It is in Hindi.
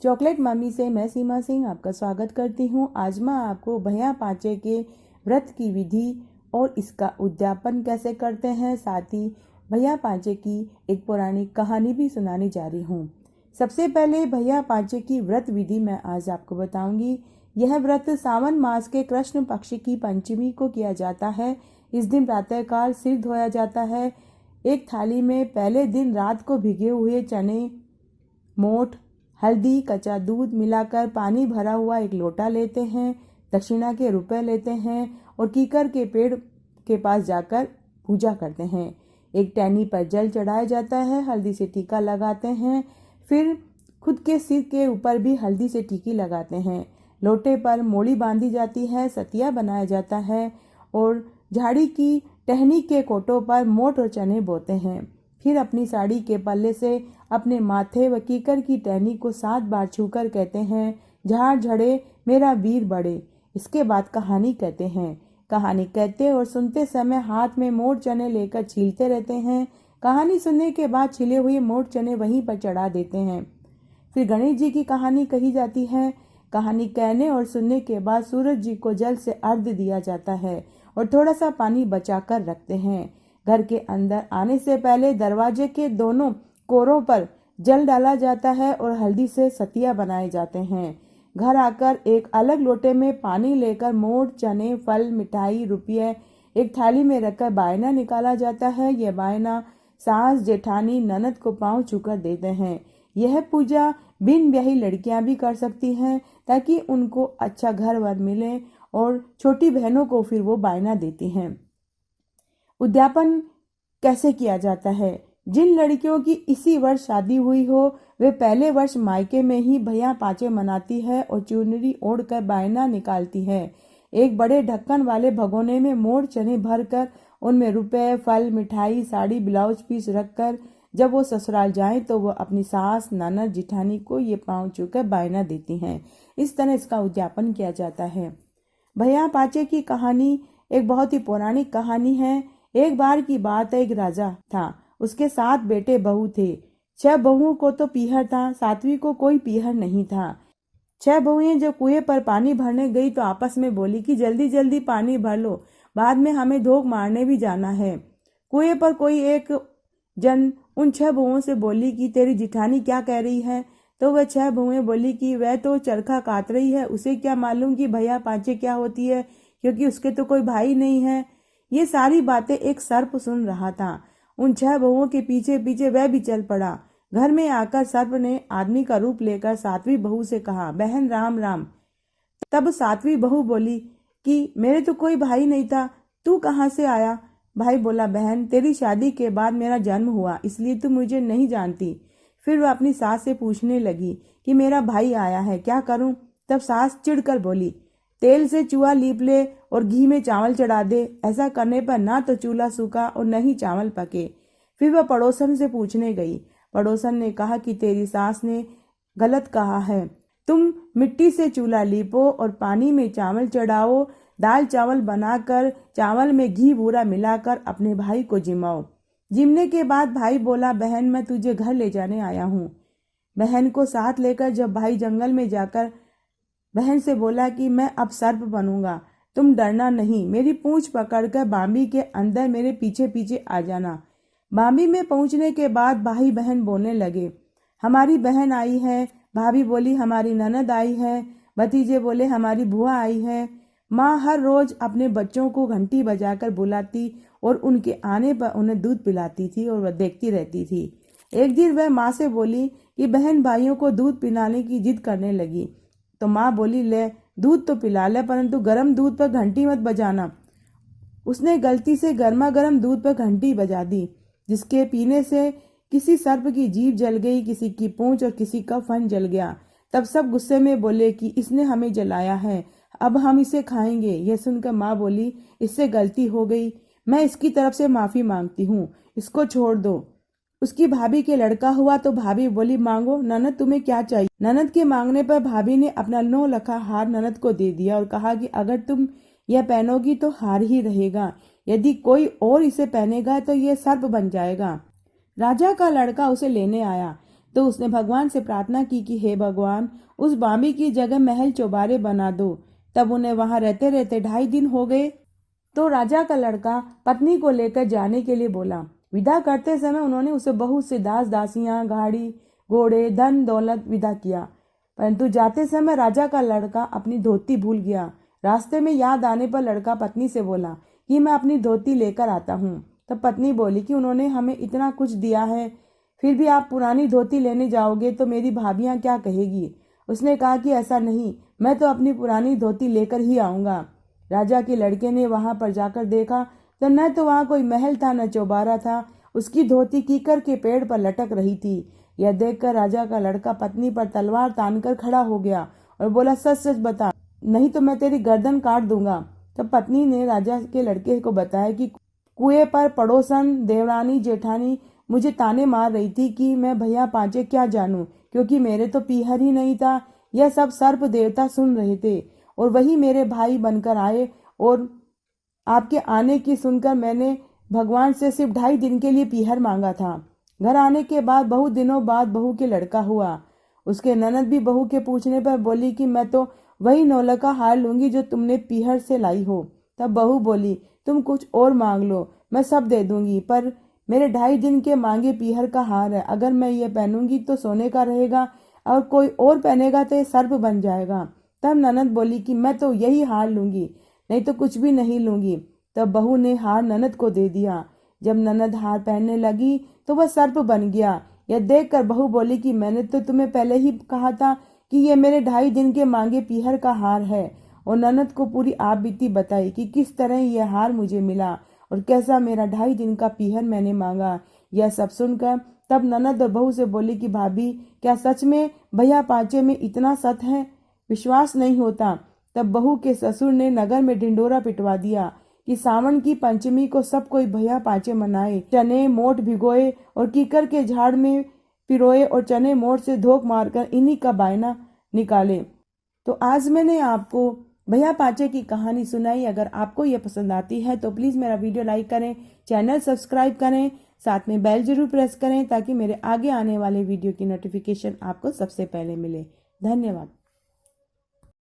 चॉकलेट मम्मी से मैं सीमा सिंह आपका स्वागत करती हूँ। आज मैं आपको भैया पांचे के व्रत की विधि और इसका उद्यापन कैसे करते हैं, साथ ही भैया पांचे की एक पौराणिक कहानी भी सुनाने जा रही हूँ। सबसे पहले भैया पांचे की व्रत विधि मैं आज आपको बताऊंगी। यह व्रत सावन मास के कृष्ण पक्ष की पंचमी को किया जाता है। इस दिन प्रातःकाल सिर धोया जाता है। एक थाली में पहले दिन रात को भिगे हुए चने, मोठ, हल्दी, कच्चा दूध मिलाकर पानी भरा हुआ एक लोटा लेते हैं। दक्षिणा के रुपए लेते हैं और कीकर के पेड़ के पास जाकर पूजा करते हैं। एक टहनी पर जल चढ़ाया जाता है, हल्दी से टीका लगाते हैं। फिर खुद के सिर के ऊपर भी हल्दी से टीकी लगाते हैं। लोटे पर मोड़ी बांधी जाती है, सतिया बनाया जाता है और झाड़ी की टहनी के कोटों पर मोठ और चने बोते हैं। फिर अपनी साड़ी के पल्ले से अपने माथे व कीकर की टहनी को 7 बार छूकर कहते हैं, झाड़ झड़े मेरा वीर बढ़े। इसके बाद कहानी कहते हैं। कहानी कहते और सुनते समय हाथ में मोठ चने लेकर छीलते रहते हैं। कहानी सुनने के बाद छिले हुए मोठ चने वहीं पर चढ़ा देते हैं। फिर गणेश जी की कहानी कही जाती है। कहानी कहने और सुनने के बाद सूरज जी को जल से अर्घ्य दिया जाता है और थोड़ा सा पानी बचाकर रखते हैं। घर के अंदर आने से पहले दरवाजे के दोनों कोरों पर जल डाला जाता है और हल्दी से सतिया बनाए जाते हैं। घर आकर एक अलग लोटे में पानी लेकर मोठ, चने, फल, मिठाई, रुपये एक थाली में रखकर बायना निकाला जाता है। यह बायना सास, जेठानी, ननद को पांव छूकर देते हैं। यह पूजा बिन ब्याही लड़कियां भी कर सकती हैं ताकि उनको अच्छा घर वर मिले और छोटी बहनों को फिर वो बायना देती हैं। उद्यापन कैसे किया जाता है? जिन लड़कियों की इसी वर्ष शादी हुई हो वे पहले वर्ष मायके में ही भैया पांचे मनाती है और चुनरी ओढ़कर बायना निकालती है। एक बड़े ढक्कन वाले भगोने में मोठ चने भरकर उनमें रुपए, फल, मिठाई, साड़ी, ब्लाउज पीस रखकर जब वो ससुराल जाएं तो वो अपनी सास, ननद, जिठानी को ये पांव छूकर बायना देती हैं। इस तरह इसका उद्यापन किया जाता है। भैया पांचे की कहानी एक बहुत ही पौराणिक कहानी है। एक बार की बात है, एक राजा था, उसके 7 बेटे बहू थे। 6 बहुओं को तो पीहर था, 7वीं को कोई पीहर नहीं था। 6 बहुएं जब कुएं पर पानी भरने गई तो आपस में बोली कि जल्दी जल्दी पानी भर लो, बाद में हमें धोख मारने भी जाना है। कुएं पर कोई एक जन उन 6 बहुओं से बोली कि तेरी जिठानी क्या कह रही है? तो वह 6 बहुएं बोली कि वह तो चरखा काट रही है, उसे क्या मालूम कि भैया पांचे क्या होती है, क्योंकि उसके तो कोई भाई नहीं है। ये सारी बातें एक सर्प सुन रहा था। उन 6 बहुओं के पीछे पीछे वह भी चल पड़ा। घर में आकर सर्प ने आदमी का रूप लेकर 7वीं बहू से कहा, बहन राम राम। तब 7वीं बहू बोली कि मेरे तो कोई भाई नहीं था, तू कहाँ से आया? भाई बोला, बहन तेरी शादी के बाद मेरा जन्म हुआ, इसलिए तू मुझे नहीं जानती। फिर वह अपनी सास से पूछने लगी कि मेरा भाई आया है, क्या करूं? तब सास चिढ़कर बोली, तेल से चूहा लीप ले और घी में चावल चढ़ा दे, ऐसा करने पर ना तो चूल्हा सूखा और न ही चावल पके। फिर वह पड़ोसन से पूछने गई। पड़ोसन ने कहा कि तेरी सास ने गलत कहा है, तुम मिट्टी से चूल्हा लीपो और पानी में चावल चढ़ाओ, दाल चावल बनाकर चावल में घी बूरा मिलाकर अपने भाई को जिमाओ। जिमने के बाद भाई बोला, बहन मैं तुझे घर ले जाने आया हूँ। बहन को साथ लेकर जब भाई जंगल में जाकर बहन से बोला कि मैं अब सर्प बनूंगा, तुम डरना नहीं, मेरी पूंछ पकड़कर बांबी के अंदर मेरे पीछे पीछे आ जाना। बांबी में पहुंचने के बाद भाई बहन बोलने लगे, हमारी बहन आई है। भाभी बोली, हमारी ननद आई है। भतीजे बोले, हमारी बुआ आई है। माँ हर रोज अपने बच्चों को घंटी बजाकर बुलाती और उनके आने पर उन्हें दूध पिलाती थी और वह देखती रहती थी। एक दिन वह माँ से बोली कि बहन भाइयों को दूध पिलाने की जिद करने लगी। तो माँ बोली, ले दूध तो पिला ले, परंतु गर्म दूध पर घंटी मत बजाना। उसने गलती से गर्मा गर्म दूध पर घंटी बजा दी, जिसके पीने से किसी सर्प की जीभ जल गई, किसी की पूंछ और किसी का फन जल गया। तब सब गुस्से में बोले कि इसने हमें जलाया है, अब हम इसे खाएंगे। यह सुनकर माँ बोली, इससे गलती हो गई, मैं इसकी तरफ से माफी मांगती हूँ, इसको छोड़ दो। उसकी भाभी के लड़का हुआ तो भाभी बोली, मांगो ननद, तुम्हें क्या चाहिए? ननद के मांगने पर भाभी ने अपना 9 लखा हार ननद को दे दिया और कहा कि अगर तुम यह पहनोगी तो हार ही रहेगा, यदि कोई और इसे पहनेगा तो यह सर्प बन जाएगा। राजा का लड़का उसे लेने आया। तो उसने भगवान से प्रार्थना की कि हे भगवान, उस बामी की जगह महल चौबारे बना दो। तब उन्हें वहां रहते रहते 2.5 दिन हो गए। तो राजा का लड़का पत्नी को लेकर जाने के लिए बोला। विदा करते समय उन्होंने उसे बहुत से दास दासियां, गाड़ी घोड़े, धन दौलत विदा किया। परंतु जाते समय राजा का लड़का अपनी धोती भूल गया। रास्ते में याद आने पर लड़का पत्नी से बोला कि मैं अपनी धोती लेकर आता हूँ। तब पत्नी बोली कि उन्होंने हमें इतना कुछ दिया है, फिर भी आप पुरानी धोती लेने जाओगे तो मेरी भाभियां क्या कहेगी। उसने कहा कि ऐसा नहीं, मैं तो अपनी पुरानी धोती लेकर ही आऊंगा। राजा के लड़के ने वहां पर जाकर देखा तो न तो वहां कोई महल था न चौबारा था। उसकी धोती कीकर के पेड़ पर लटक रही थी। यह देखकर राजा का लड़का पत्नी पर तलवार तानकर खड़ा हो गया और बोला, सच सच बता, नहीं तो मैं तेरी गर्दन काट दूंगा। तब पत्नी ने राजा के लड़के को बताया कि कुएं पर पड़ोसन देवरानी जेठानी मुझे ताने मार रही थी कि मैं भैया पांचे क्या जानूं, क्योंकि मेरे तो पीहर ही नहीं था। यह सब सर्प देवता सुन रहे थे और वही मेरे भाई बनकर आए और आपके आने की सुनकर मैंने भगवान से सिर्फ 2.5 दिन के लिए पीहर मांगा था। घर आने के बाद बहुत दिनों बाद बहू के लड़का हुआ। उसके ननद भी बहू के पूछने पर बोली कि मैं तो वही नौलखा हार लूंगी जो तुमने पीहर से लाई हो। तब बहू बोली, तुम कुछ और मांग लो, मैं सब दे दूंगी, पर मेरे 2.5 दिन के मांगे पीहर का हार है। अगर मैं ये पहनूंगी तो सोने का रहेगा और कोई और पहनेगा तो ये सर्प बन जाएगा। तब ननद बोली कि मैं तो यही हार लूंगी, नहीं तो कुछ भी नहीं लूंगी। तब बहू ने हार ननद को दे दिया। जब ननद हार पहनने लगी तो वह सर्प बन गया। यह देखकर बहू बोली कि मैंने तो तुम्हें पहले ही कहा था कि ये मेरे 2.5 दिन के मांगे पीहर का हार है। और ननद को पूरी आप बीती बताई कि किस तरह यह हार मुझे मिला और कैसा मेरा 2.5 दिन का पीहर मैंने मांगा। यह सब सुनकर तब ननद और बहू से बोली कि भाभी, क्या सच में भैया पांचे में इतना सत है? विश्वास नहीं होता। तब बहू के ससुर ने नगर में ढिंडोरा पिटवा दिया कि सावन की पंचमी को सब कोई भैया पांचे मनाए, चने मोट भिगोए और कीकर के झाड़ में पिरोए और चने मोट से धोख मारकर इन्हीं का बायना निकाले। तो आज मैंने आपको भैया पांचे की कहानी सुनाई। अगर आपको यह पसंद आती है तो प्लीज़ मेरा वीडियो लाइक करें, चैनल सब्सक्राइब करें, साथ में बेल जरूर प्रेस करें ताकि मेरे आगे आने वाले वीडियो की नोटिफिकेशन आपको सबसे पहले मिले। धन्यवाद।